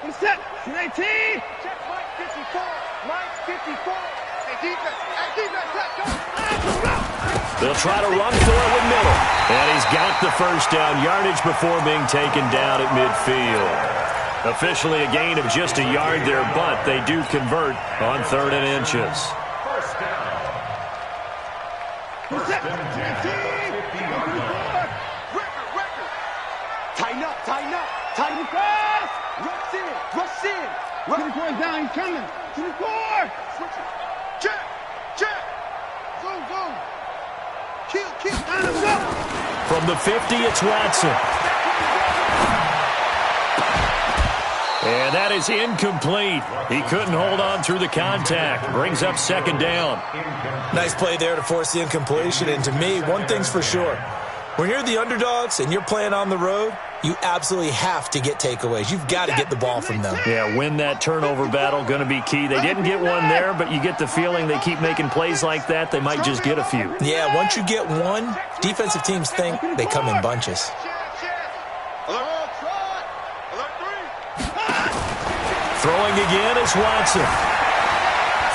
Set. 18. Check Mike 54. Mike 54. Hey, defense. Hey, defense. Let's go. They'll try to run for it with Miller. And he's got the first down yardage before being taken down at midfield. Officially a gain of just a yard there, but they do convert on 3rd and inches. First down. First down. 54. Record. Tighten up. Tighten up. Rush in. 24 is down. He's coming. 24. Check. Zoom. Kill. From the 50, it's Watson. And that is incomplete. He couldn't hold on through the contact. Brings up 2nd down. Nice play there to force the incompletion. And to me, one thing's for sure. When you're the underdogs and you're playing on the road, you absolutely have to get takeaways. You've got to get the ball from them. Yeah, win that turnover battle, going to be key. They didn't get one there, but you get the feeling they keep making plays like that, they might just get a few. Yeah, once you get one, defensive teams think they come in bunches. Throwing again is Watson.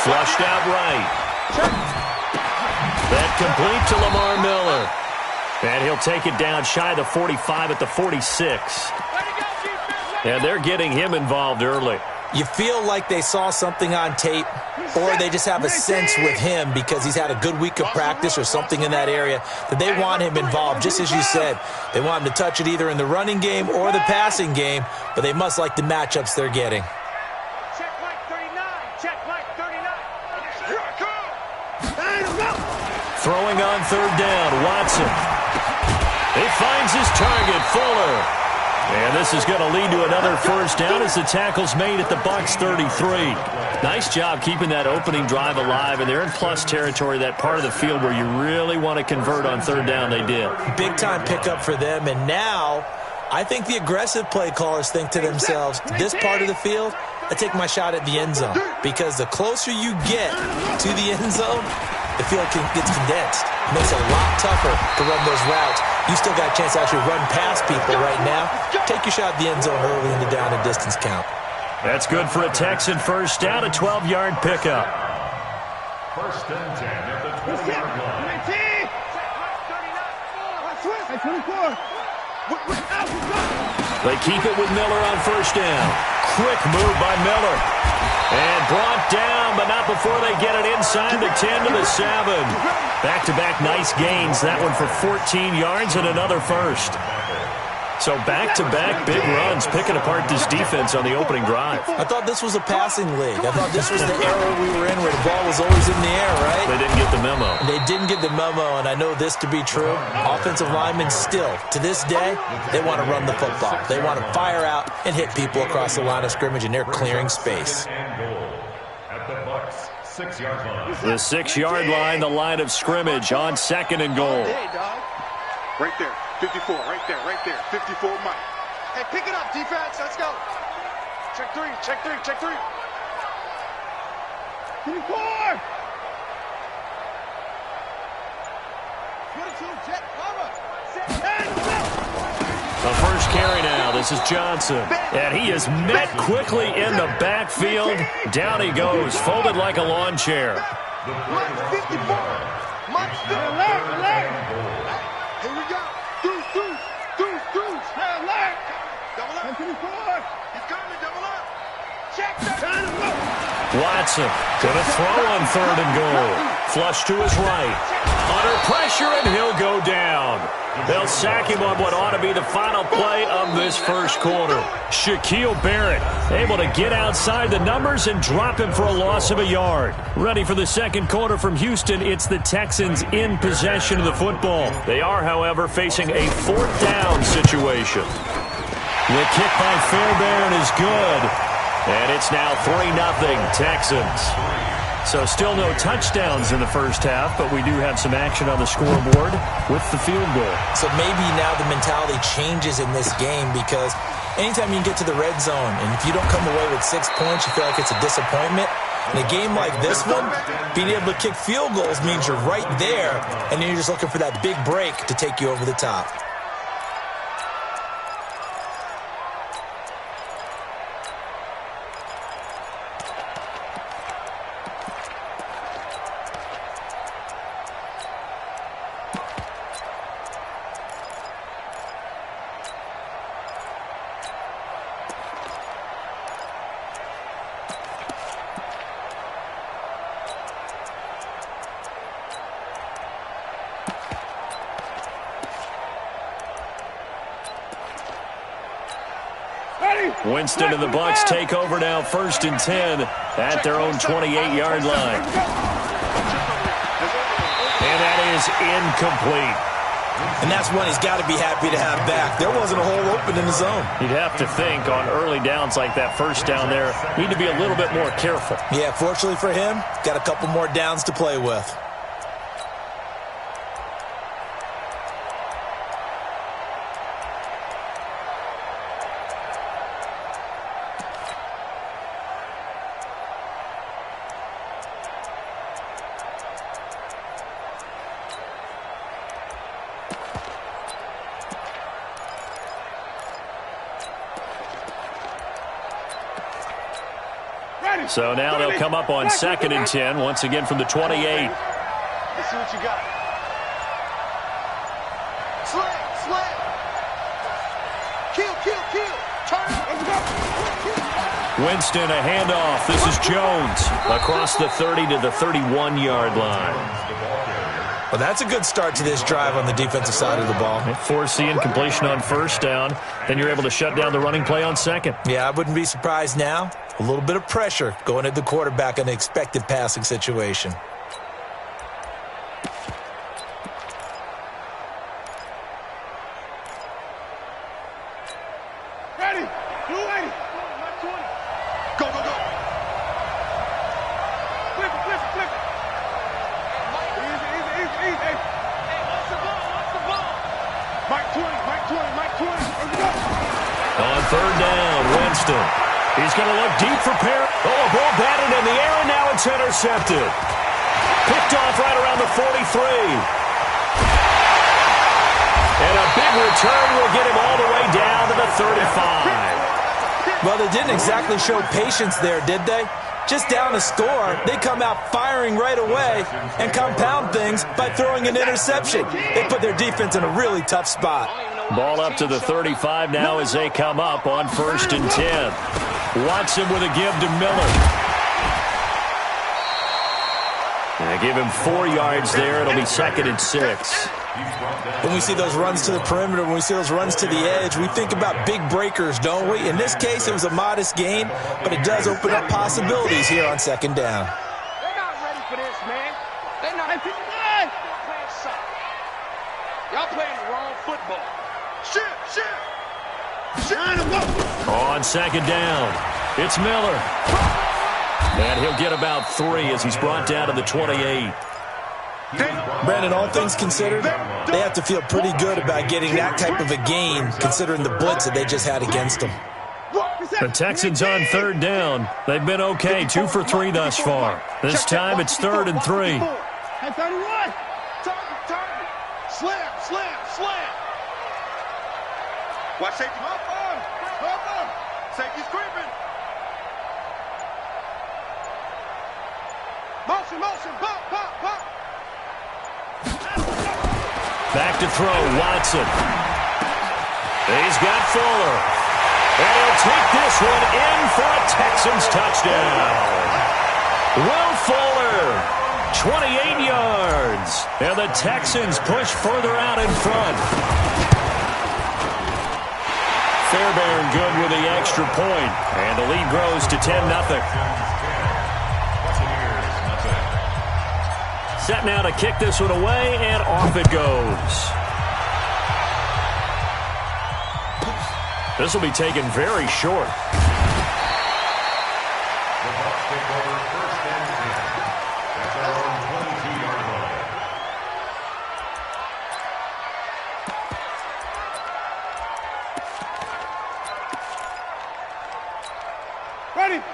Flushed out right. That complete to Lamar Miller. And he'll take it down shy of the 45 at the 46. And they're getting him involved early. You feel like they saw something on tape, or they just have a sense with him because he's had a good week of practice or something in that area that they want him involved. Just as you said, they want him to touch it either in the running game or the passing game, but they must like the matchups they're getting. Check Mike 39. Here I come. Throwing on 3rd down, Watson. He finds his target, Fuller. And this is going to lead to another first down as the tackle's made at the Bucs 33. Nice job keeping that opening drive alive, and they're in plus territory, that part of the field where you really want to convert on 3rd down. They did. Big-time pickup for them, and now I think the aggressive play callers think to themselves, this part of the field, I take my shot at the end zone, because the closer you get to the end zone, the field gets condensed. It makes it a lot tougher to run those routes. You still got a chance to actually run past people right now. Take your shot at the end zone early in the down and distance count. That's good for a Texan first down, a 12-yard pickup. First and 10 at the 20-yard line. 24. They keep it with Miller on first down. Quick move by Miller. And brought down, but not before they get it inside the 10 to the 7. Back-to-back nice gains. That one for 14 yards and another first. So back-to-back big runs, picking apart this defense on the opening drive. I thought this was a passing league. I thought this was the era we were in where the ball was always in the air, right? They didn't get the memo. They didn't get the memo, and I know this to be true. Offensive linemen still, to this day, they want to run the football. They want to fire out and hit people across the line of scrimmage, and they're clearing space. The 6-yard line, the line of scrimmage on 2nd and goal. Right there, 54, right there, 54 Mike. Hey, pick it up, defense, let's go. Check 3. 24. 22, jet, cover. The first carry now. This is Johnson. And he is met quickly in the backfield. Down he goes, folded like a lawn chair. Mike 54. Mike 54. Here we go. Deuce. Alert. Double up. 24. He's coming, double up. Check that. Watson gonna throw on 3rd and goal. Flush to his right. Under pressure, and he'll go down. They'll sack him on what ought to be the final play of this first quarter. Shaquille Barrett able to get outside the numbers and drop him for a loss of a yard. Ready for the second quarter from Houston. It's the Texans in possession of the football. They are, however, facing a 4th down situation. The kick by Fairbairn is good. And it's now 3-0 Texans. So still no touchdowns in the first half, but we do have some action on the scoreboard with the field goal. So maybe now the mentality changes in this game because anytime you get to the red zone and if you don't come away with 6 points, you feel like it's a disappointment. In a game like this one, being able to kick field goals means you're right there, and then you're just looking for that big break to take you over the top. Winston and the Bucs take over now, 1st and 10 at their own 28-yard line. And that is incomplete. And that's one he's got to be happy to have back. There wasn't a hole open in the zone. You'd have to think on early downs like that, first down there, need to be a little bit more careful. Yeah, fortunately for him, got a couple more downs to play with. So now they'll come up on 2nd and 10, once again from the 28. Let's see what you got. Slam. Kill. Turn. Winston, a handoff. This is Jones across the 30 to the 31-yard line. Well, that's a good start to this drive on the defensive side of the ball. Force the incompletion on 1st down. Then you're able to shut down the running play on 2nd. Yeah, I wouldn't be surprised now. A little bit of pressure going at the quarterback in an expected passing situation. Ready. Go. Flip it. Easy. Hey, watch the ball. Mike 20. Let's go. On 3rd down, Winston. He's going to look deep for Perry. Oh, a ball batted in the air, and now it's intercepted. Picked off right around the 43. And a big return will get him all the way down to the 35. Well, they didn't exactly show patience there, did they? Just down a score, they come out firing right away and compound things by throwing an interception. They put their defense in a really tough spot. Ball up to the 35 now as they come up on 1st and 10. Watson with a give to Miller. They give him 4 yards there. It'll be 2nd and 6. When we see those runs to the perimeter, when we see those runs to the edge, we think about big breakers, don't we? In this case, it was a modest gain, but it does open up possibilities here on 2nd down. They're not ready for this, man. They're not playing soccer. Y'all playing the wrong football. Shit. On 2nd down, it's Miller. And he'll get about 3 as he's brought down to the 28. Brandon, all things considered, they have to feel pretty good about getting that type of a gain, considering the blitz that they just had against them. The Texans on 3rd down. They've been okay, 2 for 3 thus far. This time it's 3rd and 3. Hey, 31. Turn. Slam. Watch safety. Up. Safety's creeping. Motion. Pop. Back to throw, Watson. He's got Fuller. And he'll take this one in for a Texans touchdown. Will Fuller, 28 yards. And the Texans push further out in front. Fairbairn good with the extra point. And the lead grows to 10-0. Set now to kick this one away, and off it goes. This will be taken very short.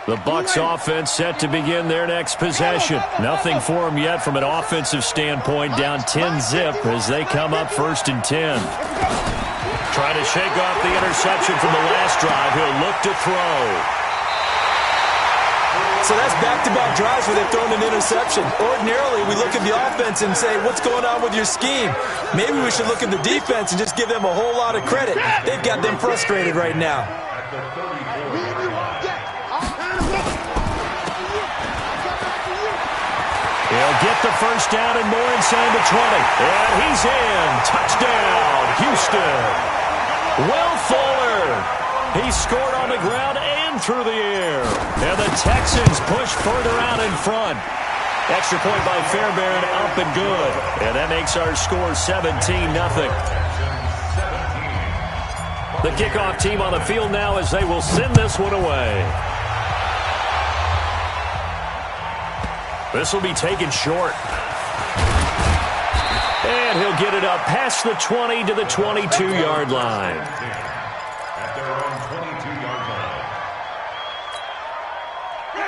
The Bucs offense set to begin their next possession. Nothing for them yet from an offensive standpoint, down 10-zip as they come up 1st and 10. Trying to shake off the interception from the last drive. He'll look to throw. So that's back-to-back drives where they've thrown an interception. Ordinarily, we look at the offense and say, what's going on with your scheme? Maybe we should look at the defense and just give them a whole lot of credit. They've got them frustrated right now. He'll get the first down and more inside the 20. And he's in. Touchdown, Houston. Will Fuller He scored on the ground and through the air. And the Texans push further out in front. Extra point by Fairbairn, up and good. And that makes our score 17-0. The kickoff team on the field now as they will send this one away. This will be taken short. And he'll get it up past the 20 to the 22-yard line. At their own 22-yard line.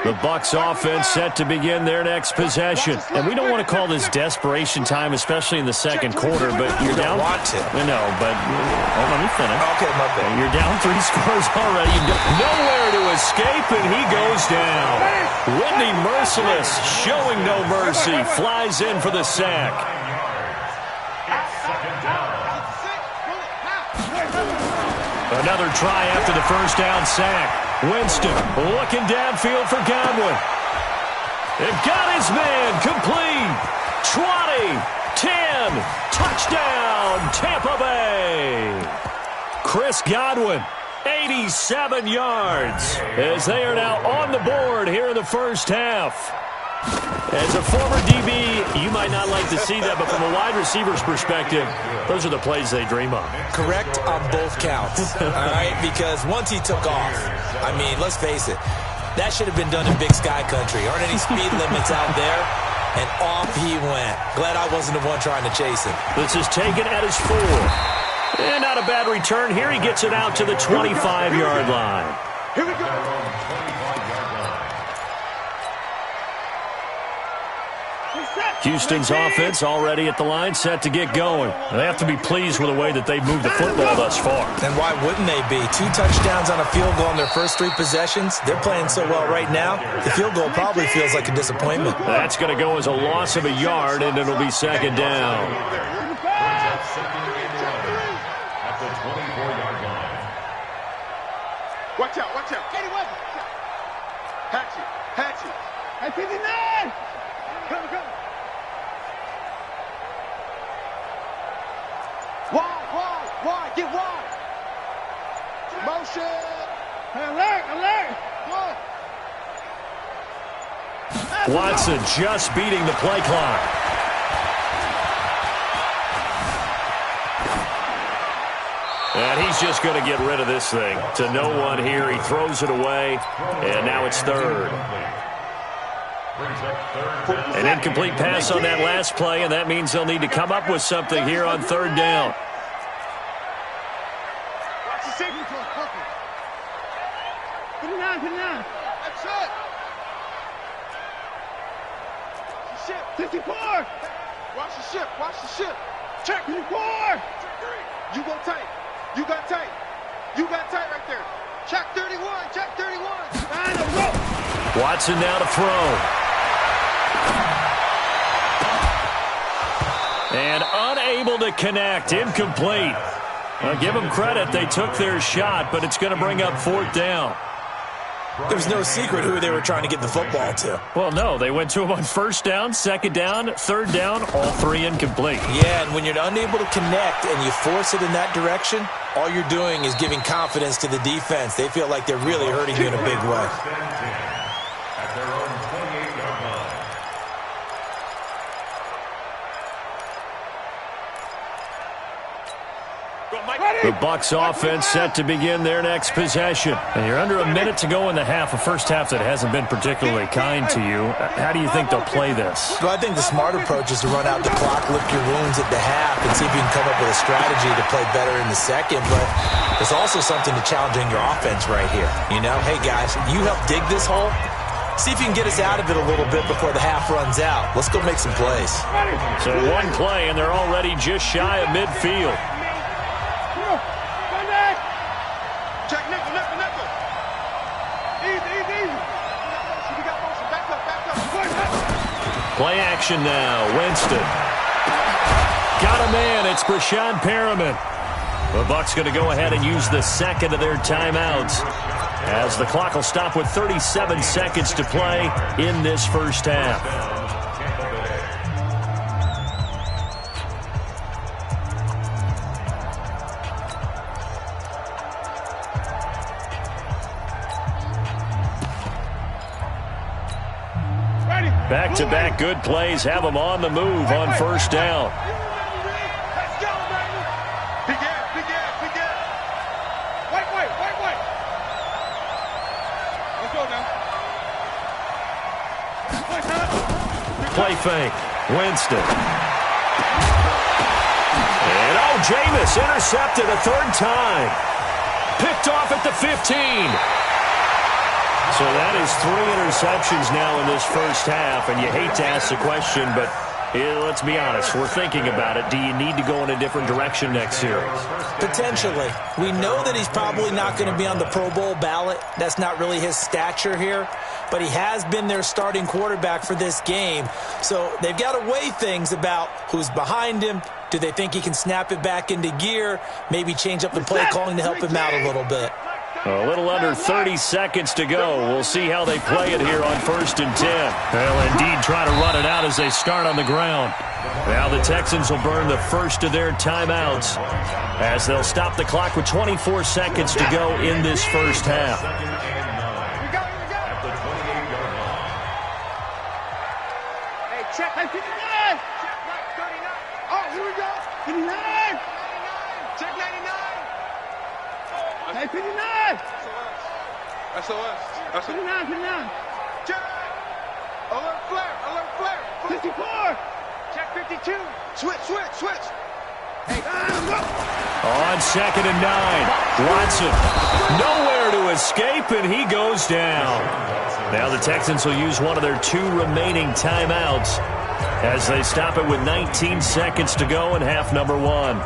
The Bucs offense set to begin their next possession. And we don't want to call this desperation time, especially in the second quarter, but you're down. Want to. No, but let me finish. Okay, my bad. You're down 3 scores already. Nowhere to escape, and he goes down. Whitney Merciless, showing no mercy, flies in for the sack. Another try after the first down sack. Winston looking downfield for Godwin. They've got his man complete. 20, 10, touchdown, Tampa Bay. Chris Godwin, 87 yards, as they are now on the board here in the first half. As a former DB, you might not like to see that, but from a wide receiver's perspective, those are the plays they dream of. Correct on both counts, all right? Because once he took off, I mean, let's face it, that should have been done in Big Sky Country. Aren't any speed limits out there? And off he went. Glad I wasn't the one trying to chase him. This is taken at his 4. And not a bad return. Here he gets it out to the 25-yard line. Here we go. Houston's offense already at the line, set to get going. They have to be pleased with the way that they've moved the football thus far. And why wouldn't they be? 2 touchdowns on a field goal in their first 3 possessions. They're playing so well right now, the field goal probably feels like a disappointment. That's going to go as a loss of a yard, and it'll be second down. At the 24-yard line. Watch out, watch out. Get away. Hatchet, hatchet. At 59. Come, come. Wide, get wide. Motion. Alert, alert. Watson just beating the play clock. And he's just going to get rid of this thing. To no one here. He throws it away, and now it's third. An incomplete pass on that last play, and that means they'll need to come up with something here on third down. Put it on. That's it. 64. Watch the ship. Check. 64. You go tight. You got tight right there. Check 31. Watson now to throw. And unable to connect. Incomplete. Well, give them credit. They took their shot, but it's going to bring up fourth down. There's no secret who they were trying to get the football to. Well, no. They went to him on first down, second down, third down, all 3 incomplete. Yeah, and when you're unable to connect and you force it in that direction, all you're doing is giving confidence to the defense. They feel like they're really hurting you in a big way. At their own 28-yard line. The Bucs offense set to begin their next possession. And you're under a minute to go in the half, a first half that hasn't been particularly kind to you. How do you think they'll play this? Well, I think the smart approach is to run out the clock, lick your wounds at the half, and see if you can come up with a strategy to play better in the second. But there's also something to challenging your offense right here. You know, hey, guys, you help dig this hole. See if you can get us out of it a little bit before the half runs out. Let's go make some plays. So one play, and they're already just shy of midfield. Check nickel. Easy. We got motion. Back up. Play action now. Winston. Got a man. It's Brashad Perriman. The Bucs going to go ahead and use the second of their timeouts, as the clock will stop with 37 seconds to play in this first half. Back-to-back good plays have them on the move on first down. Let's go, baby. Big air, big air, big air. Wait. Let's go now. Play fake. Winston. And Jameis intercepted a third time. Picked off at the 15. So that is 3 interceptions now in this first half, and you hate to ask the question, but let's be honest, we're thinking about it. Do you need to go in a different direction next series? Potentially. We know that he's probably not going to be on the Pro Bowl ballot. That's not really his stature here, but he has been their starting quarterback for this game. So they've got to weigh things about who's behind him. Do they think he can snap it back into gear? Maybe change up the play calling to help him out a little bit. A little under 30 seconds to go. We'll see how they play it here on 1st and 10. They'll indeed try to run it out as they start on the ground. Now the Texans will burn the first of their timeouts as they'll stop the clock with 24 seconds to go in this first half. Hey, check. Hey, 59. Check 39. Oh, here we go. 59. 99. Check 99. Hey, 59! SOS. 59. Check! Alert flare! 54! Check 52! Switch! Hey, On 2nd and 9, Watson nowhere to escape, and he goes down. Now the Texans will use one of their 2 remaining timeouts as they stop it with 19 seconds to go in half number 1.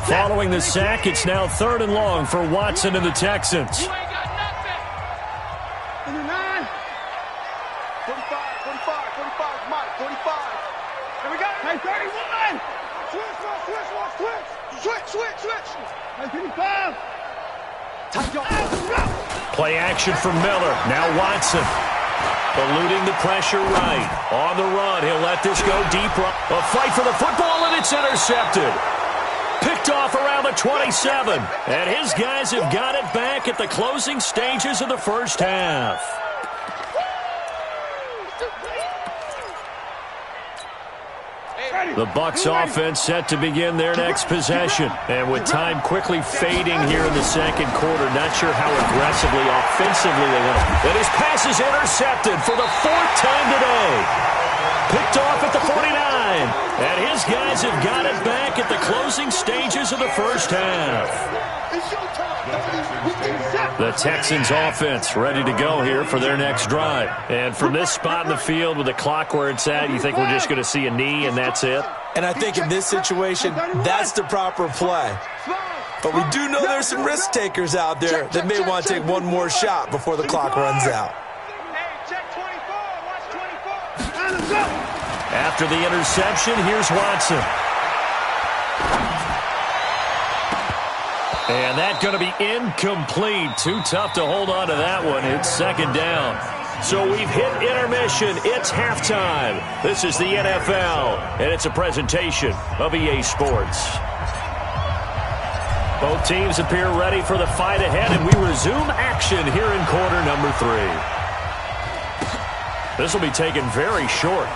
Following the sack, it's now 3rd and long for Watson and the Texans. You ain't got nothing. 59. 45, Mike, 45. Here we go. Hey, 31. Switch. Hey, 55. Play action for Miller. Now Watson. Eluding the pressure right. On the run, he'll let this go deep. A fight for the football, and it's intercepted. Picked off around the 27. And his guys have got it back at the closing stages of the first half. The Bucs offense set to begin their next possession. And with time quickly fading here in the second quarter, not sure how aggressively, offensively they want to. And his pass is intercepted for the 4th time today. Picked off at the 49. And his guys have got it back at the closing stages of the first half. The Texans offense ready to go here for their next drive. And from this spot in the field with the clock where it's at, you think we're just going to see a knee and that's it? And I think in this situation, that's the proper play. But we do know there's some risk takers out there that may want to take one more shot before the clock runs out. After the interception, here's Watson. And that's going to be incomplete. Too tough to hold on to that one. It's 2nd down. So we've hit intermission. It's halftime. This is the NFL, and it's a presentation of EA Sports. Both teams appear ready for the fight ahead, and we resume action here in quarter number 3. This will be taken very short.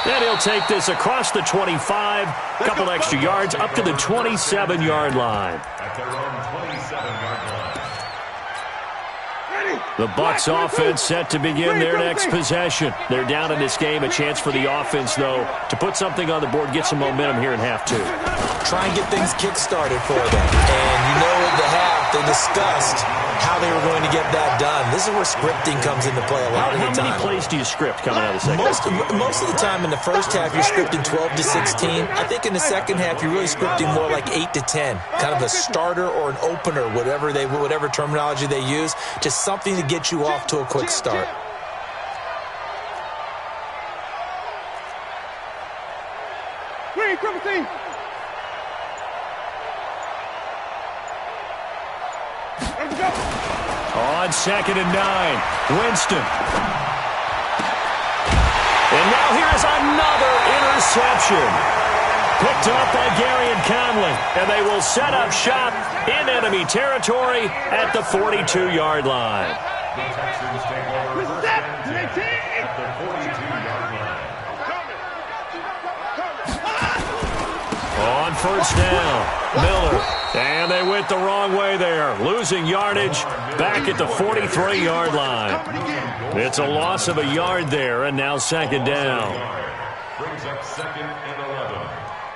And he'll take this across the 25, a couple extra yards, up to the 27-yard line. The Bucs offense set to begin their next possession. They're down in this game. A chance for the offense, though, to put something on the board, get some momentum here in half 2. Try and get things kick-started for them. And you know at the half, they discussed how they were going to get that done. This is where scripting comes into play a lot of the time. How many plays do you script coming out of the second half? Most of the time in the first half, you're scripting 12 to 16. I think in the second half, you're really scripting more like 8 to 10. Kind of a starter or an opener, whatever terminology they use. Just something to get you off to a quick start. On 2nd and 9, Winston. And now here's another interception. Picked up by Gary and Conley. And they will set up shop in enemy territory at the 42-yard line. The Texans take over first and 10 at the 42-yard line. On first down, Miller. And they went the wrong way there, losing yardage back at the 43-yard line. It's a loss of a yard there, and now second down. Brings up second and 11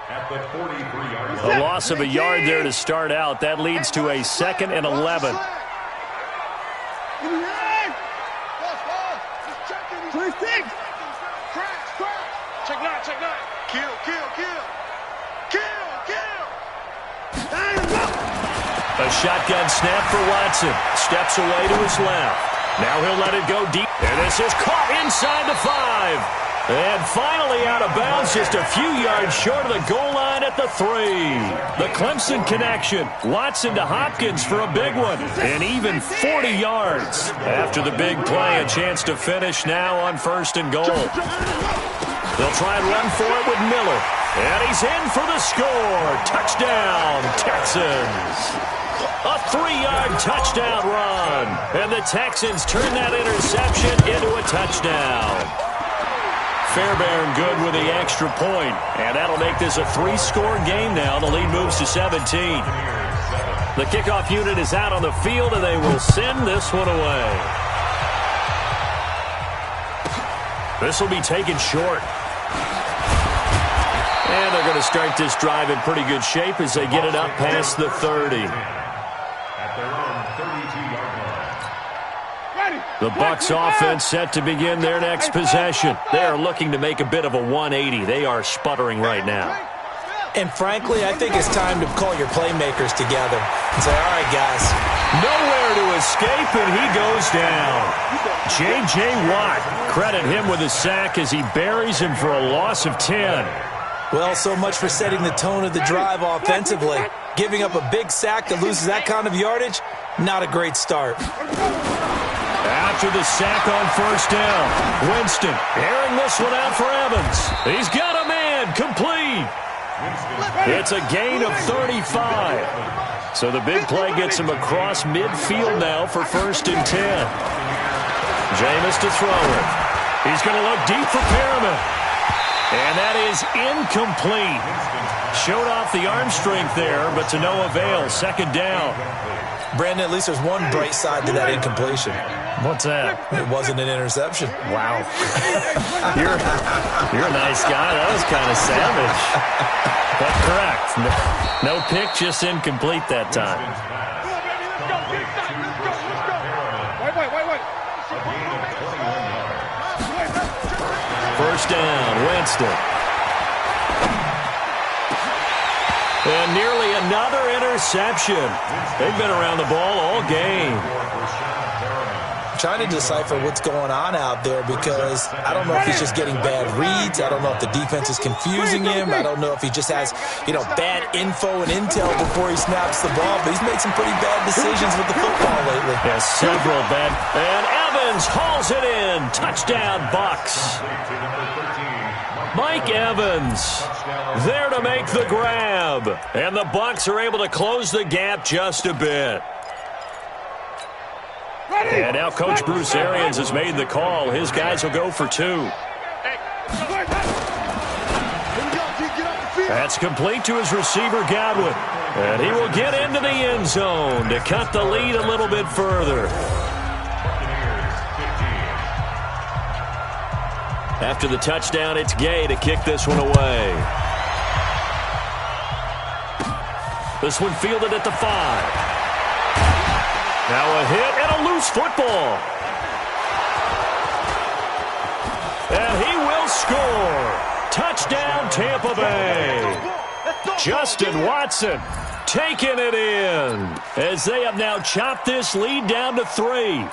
at the 43-yard line. A loss of a yard there to start out. That leads to a second and 11. 26. Check nine. Kill. A shotgun snap for Watson. Steps away to his left. Now he'll let it go deep. And this is caught inside the 5. And finally out of bounds, just a few yards short of the goal line at the 3. The Clemson connection. Watson to Hopkins for a big one. And even 40 yards. After the big play, a chance to finish now on first and goal. They'll try and run for it with Miller. And he's in for the score. Touchdown, Texans. A 3-yard touchdown run. And the Texans turn that interception into a touchdown. Fairbairn good with the extra point. And that'll make this a 3-score game now. The lead moves to 17. The kickoff unit is out on the field, and they will send this one away. This will be taken short. And they're going to start this drive in pretty good shape as they get it up past the 30. At their own 32-yard line. The Bucs offense set to begin their next possession. They are looking to make a bit of a 180. They are sputtering right now. And frankly, I think it's time to call your playmakers together and say, all right, guys. Nowhere to escape, and he goes down. J.J. Watt, credit him with a sack as he buries him for a loss of 10. Well, so much for setting the tone of the drive offensively. Giving up a big sack that loses that kind of yardage, not a great start. After the sack on first down, Winston airing this one out for Evans. He's got a man, complete. It's a gain of 35. So the big play gets him across midfield now for first and 10. Jameis to throw it. He's going to look deep for Perriman. And that is incomplete. Showed off the arm strength there, but to no avail. Second down. Brandon, at least there's one bright side to that incompletion. What's that? It wasn't an interception. Wow. You're a nice guy. That was kind of savage. But correct. No pick, just incomplete that time. First down, Winston. And nearly another interception. They've been around the ball all game. Trying to decipher what's going on out there because I don't know if he's just getting bad reads. I don't know if the defense is confusing him. I don't know if he just has, bad info and intel before he snaps the ball. But he's made some pretty bad decisions with the football lately. Yeah, several bad. And Evans hauls it in. Touchdown, Bucs. Mike Evans there to make the grab. And the Bucs are able to close the gap just a bit. And now Coach Bruce Arians has made the call. His guys will go for 2. That's complete to his receiver, Godwin. And he will get into the end zone to cut the lead a little bit further. After the touchdown, it's Gay to kick this one away. This one fielded at the 5. Now a hit and a loose football. And he will score. Touchdown, Tampa Bay. Justin Watson taking it in as they have now chopped this lead down to 3.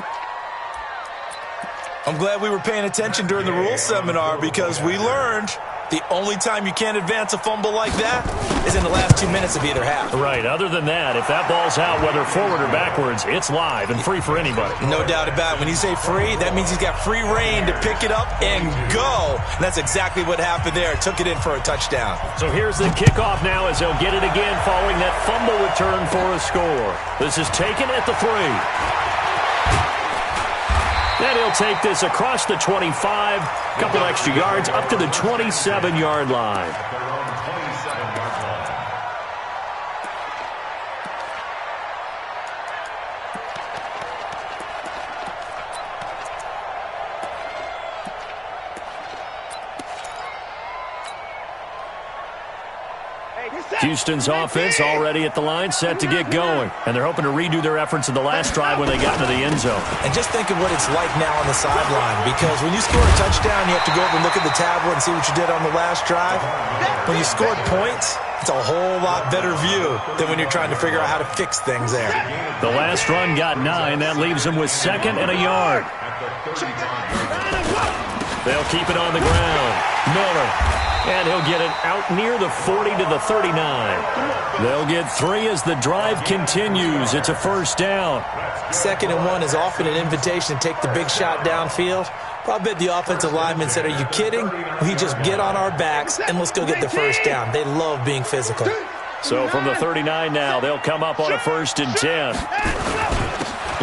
I'm glad we were paying attention during the rules seminar because we learned the only time you can't advance a fumble like that is in the last 2 minutes of either half. Right. Other than that, if that ball's out, whether forward or backwards, it's live and free for anybody. No doubt about it. When you say free, that means he's got free reign to pick it up and go. And that's exactly what happened there. Took it in for a touchdown. So here's the kickoff now as they'll get it again following that fumble return for a score. This is taken at the 3. Then he'll take this across the 25, a couple extra yards, up to the 27-yard line. Houston's offense already at the line, set to get going. And they're hoping to redo their efforts in the last drive when they got into the end zone. And just think of what it's like now on the sideline, because when you score a touchdown, you have to go over and look at the tablet and see what you did on the last drive. When you scored points, it's a whole lot better view than when you're trying to figure out how to fix things there. The last run got 9. That leaves them with 2nd and a yard. They'll keep it on the ground. Miller. And he'll get it out near the 40 to the 39. They'll get 3 as the drive continues. It's a first down. 2nd and 1 is often an invitation to take the big shot downfield. Probably the offensive lineman said, are you kidding? We just get on our backs and let's go get the first down. They love being physical. So from the 39 now, they'll come up on a 1st and 10.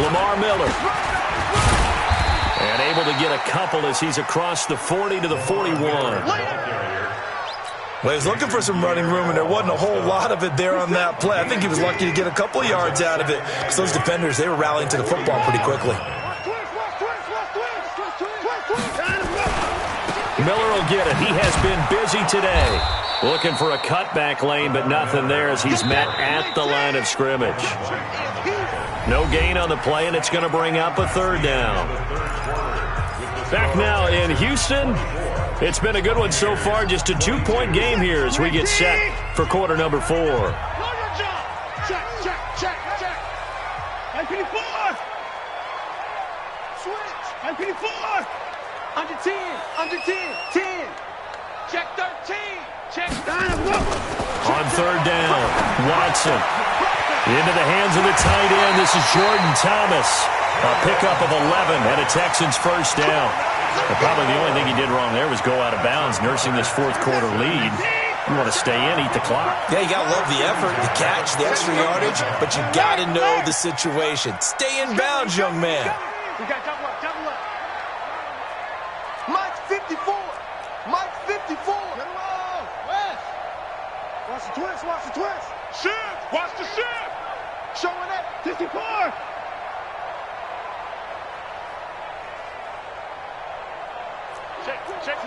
Lamar Miller. And able to get a couple as he's across the 40 to the 41. Well, he was looking for some running room, and there wasn't a whole lot of it there on that play. I think he was lucky to get a couple of yards out of it, because those defenders, they were rallying to the football pretty quickly. Miller will get it. He has been busy today. Looking for a cutback lane, but nothing there as he's met at the line of scrimmage. No gain on the play, and it's going to bring up a 3rd down. Back now in Houston. It's been a good one so far. Just a 2-point game here as we get set for quarter number 4. Check. IP4. Switch. IP4. Under 10. 10. Check 13. Check. On 3rd down, Watson. Into the hands of the tight end. This is Jordan Thomas. A pickup of 11 and a Texans first down. And probably the only thing he did wrong there was go out of bounds, nursing this 4th quarter lead. You want to stay in, eat the clock. Yeah, you got to love the effort, the catch, the extra yardage, but you got to know the situation. Stay in bounds, young man. We got double up. Mike 54. West. Watch the twist. Shift. Watch the shift. Showing it. 54. Check.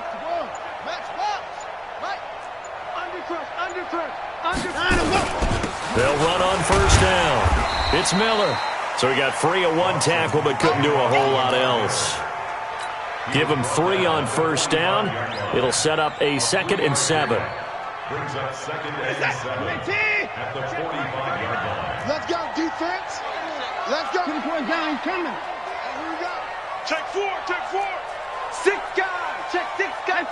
Match box. Right. Under. They'll run on 1st down. It's Miller. So he got free of 1 tackle, but couldn't do a whole lot else. Give him 3 on 1st down. It'll set up a 2nd and 7. Brings up 2nd and 7 at the 45-yard line. Let's go, defense. Let's go. 24 down, he's coming. Here we go. Check 4. 6 guys. Check 6 guys.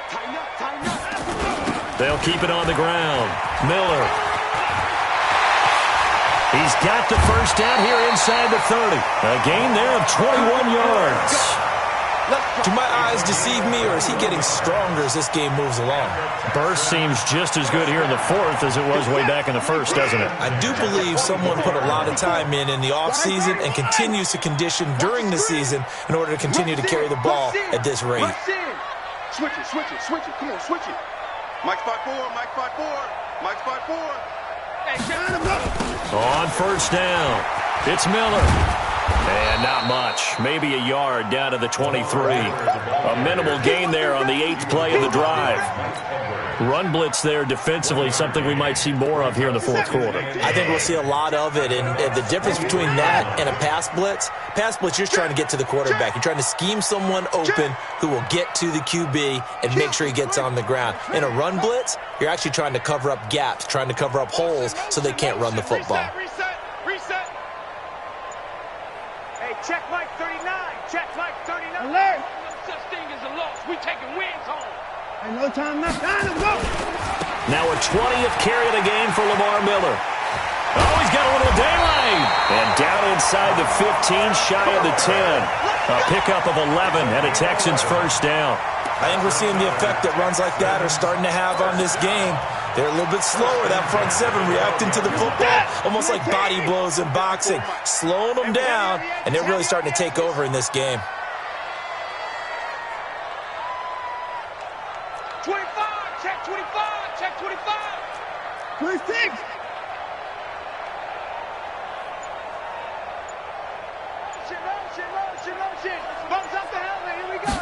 Tighten up. They'll keep it on the ground. Miller. He's got the first down here inside the 30. A gain there of 21 yards. Do my eyes deceive me, or is he getting stronger as this game moves along? Burst seems just as good here in the 4th as it was way back in the 1st, doesn't it? I do believe someone put a lot of time in the offseason and continues to condition during the season in order to continue to carry the ball at this rate. Switch it. Come on, switch it. Mike spot 4. Hey, on 1st down, it's Miller. And not much. Maybe a yard down to the 23. A minimal gain there on the 8th play of the drive. Run blitz there defensively, something we might see more of here in the 4th quarter. I think we'll see a lot of it. And the difference between that and a pass blitz, you're just trying to get to the quarterback. You're trying to scheme someone open who will get to the QB and make sure he gets on the ground. In a run blitz, you're actually trying to cover up gaps, trying to cover up holes so they can't run the football. Reset. Hey, check Mike 39. Alert. No such thing as a loss. We taking wins home. Ain't no time left. Now a 20th carry of the game for Lamar Miller. Oh, he's got a little daylight. And down inside the 15, shy of the 10. A pickup of 11 and a Texans first down. I think we're seeing the effect that runs like that are starting to have on this game. They're a little bit slower, that front seven, reacting to the football, almost like body blows in boxing, slowing them down, and they're really starting to take over in this game. 25, check 25, check 25. 26. Motion. Bumps up the helmet. Here we go.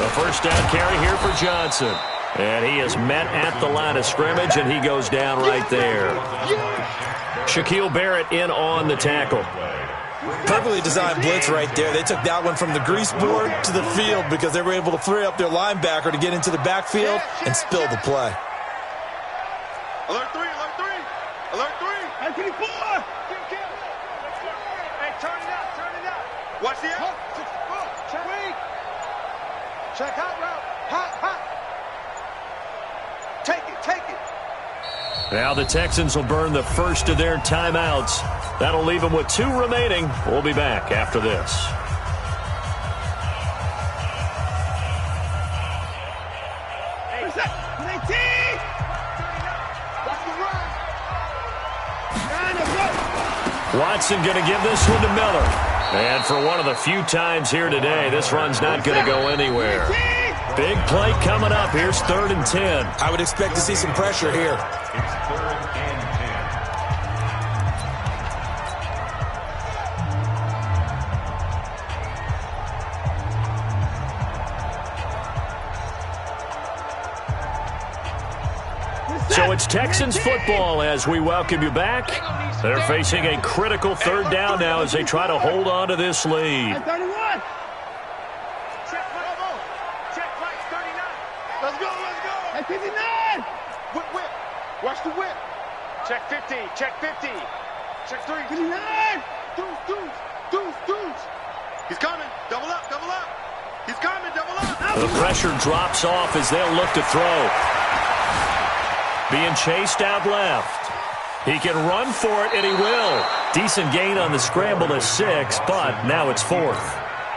The first down carry here for Johnson. And he is met at the line of scrimmage, and he goes down right there. Shaquille Barrett in on the tackle. Perfectly designed blitz right there. They took that one from the grease board to the field because they were able to free up their linebacker to get into the backfield and spill the play. Alert 3, alert 3. Alert 3. 24. Hey, turn it up. Watch the out. Check hot route. Hot. Take it. Now the Texans will burn the first of their timeouts. That'll leave them with 2 remaining. We'll be back after this. Watson going to give this one to Miller. And for one of the few times here today, this run's not going to go anywhere. Big play coming up. Here's 3rd and 10. I would expect to see some pressure here. It's 3rd and 10. So it's Texans football as we welcome you back. They're facing a critical 3rd down now as they try to hold on to this lead. 31. Let's go. At 59. Whip. Watch the whip. Check 50. Check 3. 59. Deuce. He's coming. Double up. He's coming. Double up. The pressure drops off as they'll look to throw. Being chased out left. He can run for it, and he will. Decent gain on the scramble to 6, but now it's 4th.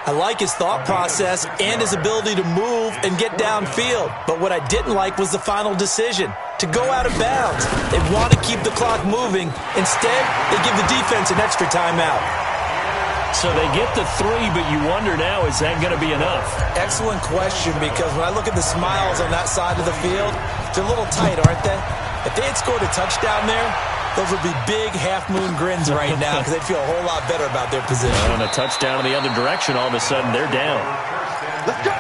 I like his thought process and his ability to move and get downfield. But what I didn't like was the final decision, to go out of bounds. They want to keep the clock moving. Instead, they give the defense an extra timeout. So they get the 3, but you wonder now, is that going to be enough? Excellent question, because when I look at the smiles on that side of the field, they're a little tight, aren't they? If they had scored a touchdown there, those would be big half-moon grins right now because they'd feel a whole lot better about their position. And a touchdown in the other direction, all of a sudden they're down. Let's go.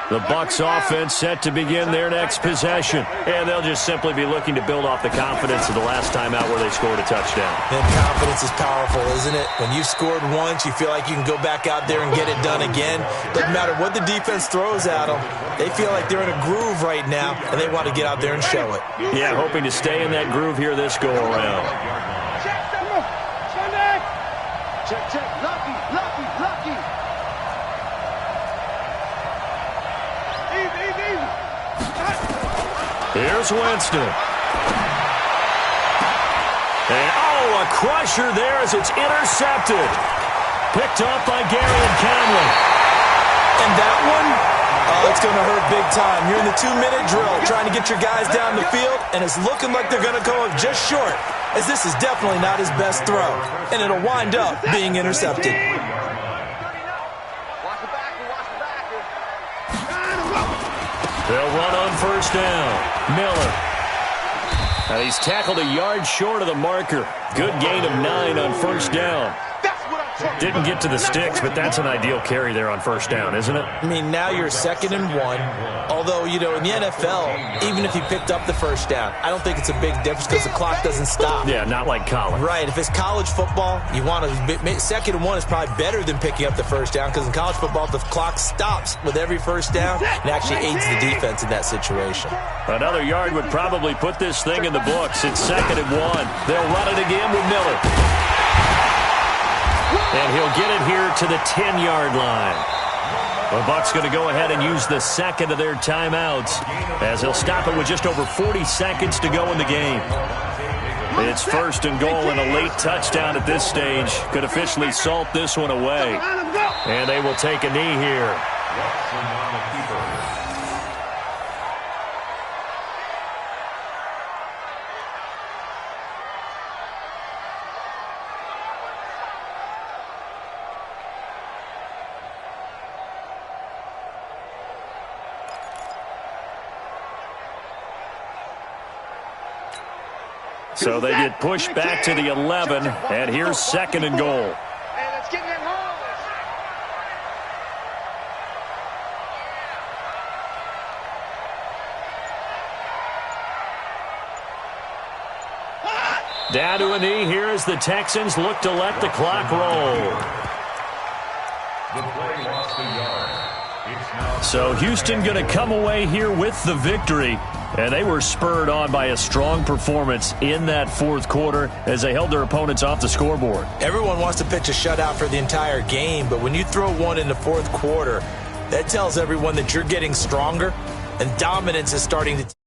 The Bucs offense set to begin their next possession. And they'll just simply be looking to build off the confidence of the last time out where they scored a touchdown. And confidence is powerful, isn't it? When you've scored once, you feel like you can go back out there and get it done again. Doesn't matter what the defense throws at them. They feel like they're in a groove right now, and they want to get out there and show it. Yeah, hoping to stay in that groove here this go-around. Check. Lucky. Here's Winston. And, a crusher there as it's intercepted. Picked up by Gary and Conley. And that one, it's going to hurt big time. You're in the 2-minute drill trying to get your guys down the field, and it's looking like they're going to come up just short, as this is definitely not his best throw. And it'll wind up being intercepted. They'll run on first down. Miller. And he's tackled a yard short of the marker. Good gain of 9 on first down. Didn't get to the sticks, but that's an ideal carry there on first down, isn't it? I mean, now you're 2nd and 1. Although, in the NFL, even if you picked up the first down, I don't think it's a big difference because the clock doesn't stop. Yeah, not like college. Right. If it's college football, you want to 2nd and 1 is probably better than picking up the first down because in college football, the clock stops with every first down and actually aids the defense in that situation. Another yard would probably put this thing in the books. It's 2nd and 1. They'll run it again with Miller. And he'll get it here to the 10-yard line. The Bucs going to go ahead and use the 2nd of their timeouts as they'll stop it with just over 40 seconds to go in the game. It's first and goal and a late touchdown at this stage. Could officially salt this one away. And they will take a knee here. Watson on the keeper. So they get pushed back to the 11, and here's second and goal. Hey, let's get in that hole. Down to a knee here as the Texans look to let the clock roll. The play lost a yard. It's now So Houston going to come away here with the victory. And they were spurred on by a strong performance in that fourth quarter as they held their opponents off the scoreboard. Everyone wants to pitch a shutout for the entire game, but when you throw one in the fourth quarter, that tells everyone that you're getting stronger and dominance is starting to